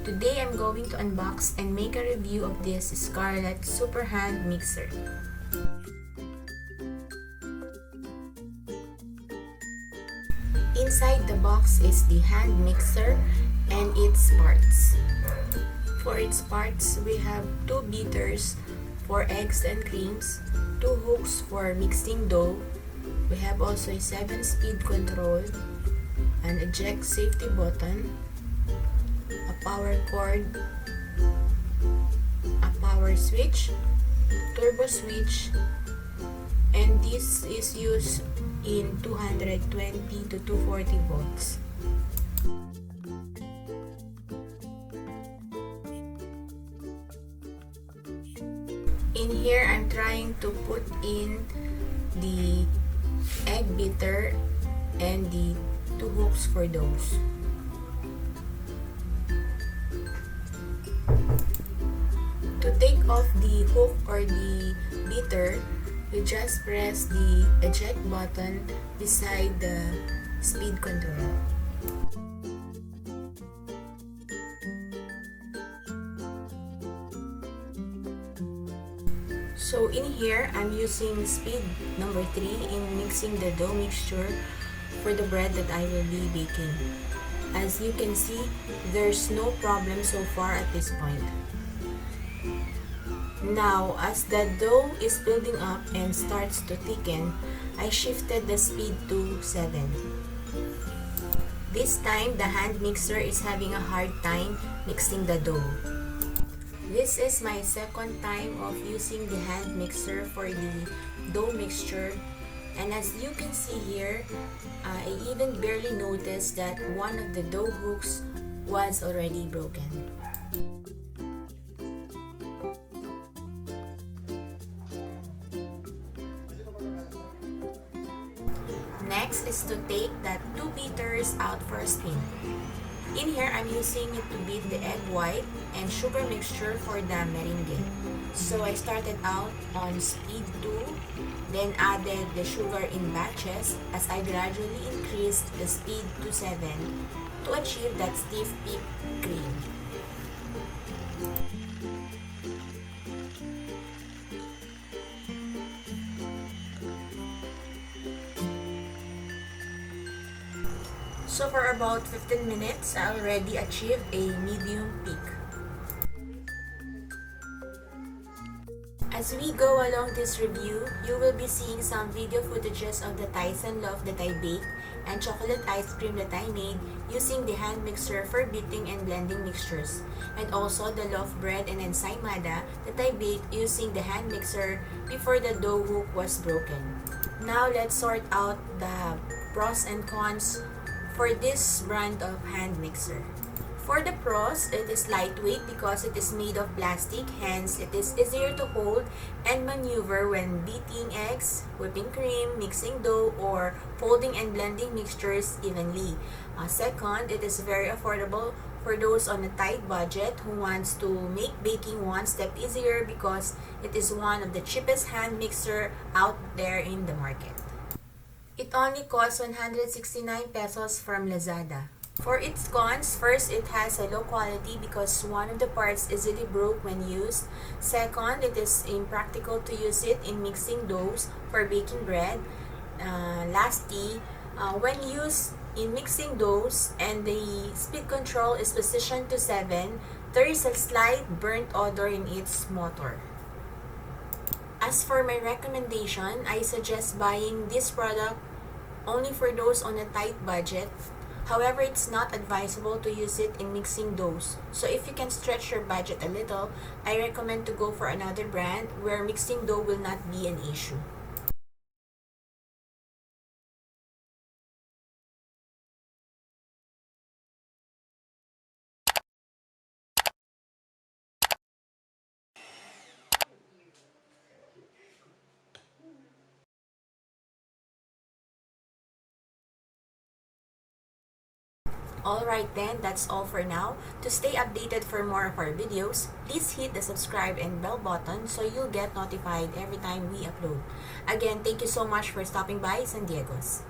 Today I'm going to unbox and make a review of this Scarlett Super Hand Mixer. Inside the box is the hand mixer and its parts. For its parts, we have 2 beaters for eggs and creams, 2 hooks for mixing dough. We have also a 7-speed control, an eject safety button, a power cord, a power switch, turbo switch, and this is used in 220 to 240 volts. In here, I'm trying to put in the egg beater and the 2 hooks for those. To take off the hook or the beater, you just press the eject button beside the speed control. So in here, I'm using speed number 3 in mixing the dough mixture for the bread that I will be baking. As you can see, there's no problem so far at this point. Now, as the dough is building up and starts to thicken, I shifted the speed to 7. This time, the hand mixer is having a hard time mixing the dough. This is my second time of using the hand mixer for the dough mixture, and as you can see here, I even barely noticed that one of the dough hooks was already broken. Next is to take that 2 beaters out for a spin. In here, I'm using it to beat the egg white and sugar mixture for the meringue. So I started out on speed 2, then added the sugar in batches as I gradually increased the speed to 7 to achieve that stiff whipped cream. So for about 15 minutes, I already achieved a medium peak. As we go along this review, you will be seeing some video footages of the Tyson loaf that I baked and chocolate ice cream that I made using the hand mixer for beating and blending mixtures, and also the loaf bread and ensaymada that I baked using the hand mixer before the dough hook was broken. Now let's sort out the pros and cons for this brand of hand mixer. For the pros, it is lightweight because it is made of plastic, hence it is easier to hold and maneuver when beating eggs, whipping cream, mixing dough, or folding and blending mixtures evenly. Second, it is very affordable for those on a tight budget who wants to make baking one step easier because it is one of the cheapest hand mixer out there in the market. It only costs 169 pesos from Lazada. For its cons, first, it has a low quality because one of the parts easily broke when used. Second, it is impractical to use it in mixing doughs for baking bread. Lastly, when used in mixing doughs and the speed control is positioned to 7, there is a slight burnt odor in its motor. As for my recommendation, I suggest buying this product only for those on a tight budget. However, it's not advisable to use it in mixing doughs. So if you can stretch your budget a little, I recommend to go for another brand where mixing dough will not be an issue. Alright then, that's all for now. To stay updated for more of our videos, please hit the subscribe and bell button so you'll get notified every time we upload. Again, thank you so much for stopping by San Diego's.